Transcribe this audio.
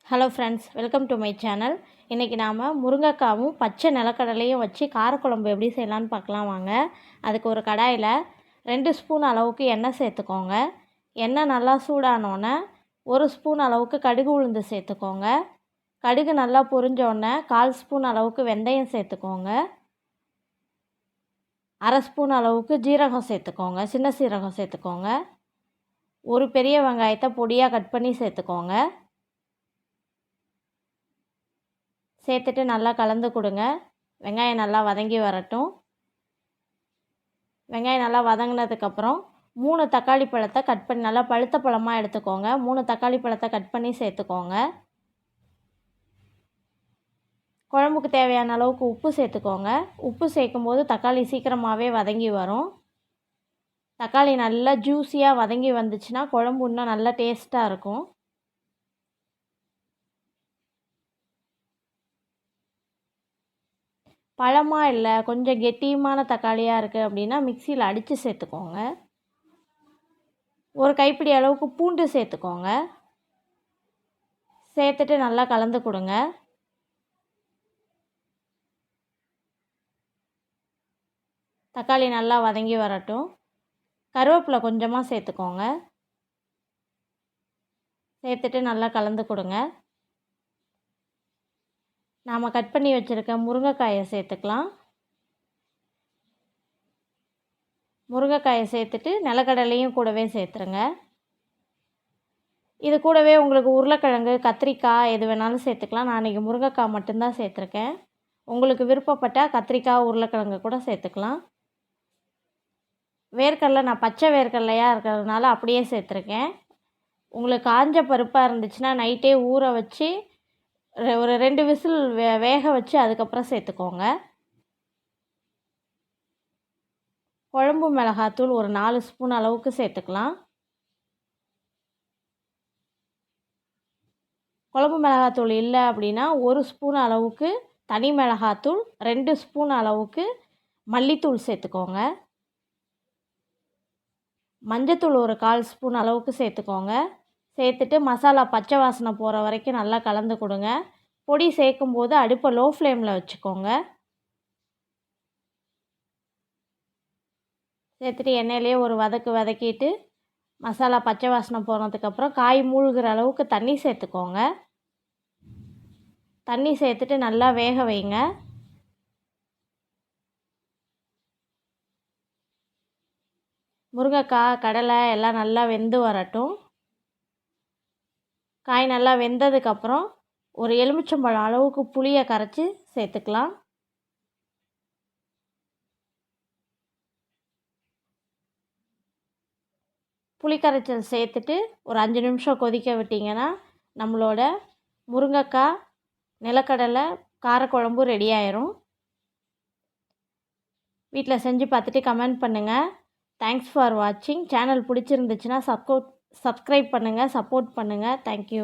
Hello friends, welcome to my channel. இன்றைக்கி நாம் முருங்கைக்காவும் பச்சை நிலக்கடலையும் வச்சு காரக்குழம்பு எப்படி செய்யலான்னு பார்க்கலாம் வாங்க. அதுக்கு ஒரு கடாயில் 2 ஸ்பூன் அளவுக்கு எண்ணெய் சேர்த்துக்கோங்க. எண்ணெய் நல்லா சூடானோடனே 1 ஸ்பூன் அளவுக்கு கடுகு உளுந்து சேர்த்துக்கோங்க. கடுகு நல்லா பொரிஞ்சோடனே 1/4 ஸ்பூன் அளவுக்கு வெந்தயம் சேர்த்துக்கோங்க. 1/2 ஸ்பூன் அளவுக்கு ஜீரகம் சேர்த்துக்கோங்க, சின்ன சீரகம் சேர்த்துக்கோங்க. ஒரு பெரிய வெங்காயத்தை பொடியாக கட் பண்ணி சேர்த்துக்கோங்க. சேர்த்துட்டு நல்லா கலந்து கொடுங்க. வெங்காயம் நல்லா வதங்கி வரட்டும். வெங்காயம் நல்லா வதங்கினதுக்கப்புறம் 3 தக்காளி பழத்தை கட் பண்ணி நல்லா பழுத்த பழமாக எடுத்துக்கோங்க. 3 தக்காளி பழத்தை கட் பண்ணி சேர்த்துக்கோங்க. குழம்புக்கு தேவையான அளவுக்கு உப்பு சேர்த்துக்கோங்க. உப்பு சேர்க்கும்போது தக்காளி சீக்கிரமாகவே வதங்கி வரும். தக்காளி நல்லா ஜூஸியாக வதங்கி வந்துச்சுன்னா குழம்பு இன்னும் நல்லா டேஸ்ட்டாக இருக்கும். பழமாக இல்லை, கொஞ்சம் கெட்டியமான தக்காளியாக இருக்குது அப்படின்னா மிக்சியில் அடித்து சேர்த்துக்கோங்க. ஒரு கைப்பிடி அளவுக்கு பூண்டு சேர்த்துக்கோங்க. சேர்த்துட்டு நல்லா கலந்து கொடுங்க. தக்காளி நல்லா வதங்கி வரட்டும். கருவேப்பிலை கொஞ்சமாக சேர்த்துக்கோங்க. சேர்த்துட்டு நல்லா கலந்து கொடுங்க. நாம் கட் பண்ணி வச்சுருக்க முருங்கைக்காயை சேர்த்துக்கலாம். முருங்கைக்காயை சேர்த்துட்டு நிலக்கடலையும் கூடவே சேர்த்துருங்க. இது கூடவே உங்களுக்கு உருளைக்கிழங்கு, கத்திரிக்காய் எது வேணாலும் சேர்த்துக்கலாம். நான் இன்றைக்கி முருங்கைக்காய் மட்டும்தான் சேர்த்துருக்கேன். உங்களுக்கு விருப்பப்பட்டால் கத்திரிக்காய், உருளைக்கிழங்கு கூட சேர்த்துக்கலாம். வேர்க்கடலை நான் பச்சை வேர்க்கடலையாக இருக்கிறதுனால அப்படியே சேர்த்துருக்கேன். உங்களுக்கு காஞ்ச பருப்பாக இருந்துச்சுன்னா நைட்டே ஊற வச்சு ஒரு 2 விசில் வேக வச்சு அதுக்கப்புறம் சேர்த்துக்கோங்க. குழம்பு மிளகாத்தூள் ஒரு 4 ஸ்பூன் அளவுக்கு சேர்த்துக்கலாம். குழம்பு மிளகாத்தூள் இல்லை அப்படின்னா 1 ஸ்பூன் அளவுக்கு தனி மிளகாத்தூள், 2 ஸ்பூன் அளவுக்கு மல்லித்தூள் சேர்த்துக்கோங்க. மஞ்சத்தூள் ஒரு 1/4 ஸ்பூன் அளவுக்கு சேர்த்துக்கோங்க. சேர்த்துட்டு மசாலா பச்சை வாசனை போகிற வரைக்கும் நல்லா கலந்து கொடுங்க. பொடி சேர்க்கும்போது அடுப்பை லோ ஃப்ளேமில் வச்சுக்கோங்க. சேர்த்துட்டு எண்ணெயிலே ஒரு வதக்கிட்டு மசாலா பச்சை வாசனை போனதுக்கப்புறம் காய் மூழ்கிற அளவுக்கு தண்ணி சேர்த்துக்கோங்க. தண்ணி சேர்த்துட்டு நல்லா வேக வைங்க. முருங்கைக்காய், கடலை எல்லாம் நல்லா வெந்து வரட்டும். காய் நல்லா வெந்ததுக்கப்புறம் ஒரு எலுமிச்சம்பழம் அளவுக்கு புளியை கரைச்சி சேர்த்துக்கலாம். புளி கரைச்சல் சேர்த்துட்டு ஒரு 5 நிமிஷம் கொதிக்க விட்டிங்கன்னா நம்மளோட முருங்கைக்காய், நிலக்கடலை காரக்குழம்பு ரெடி ஆயிரும். வீட்டில் செஞ்சு பார்த்துட்டு கமெண்ட் பண்ணுங்கள். தேங்க்ஸ் ஃபார் வாட்சிங். சேனல் பிடிச்சிருந்துச்சுன்னா சப்ஸ்கிரைப் பண்ணுங்கள், சப்போர்ட் பண்ணுங்கள். தேங்க்யூ.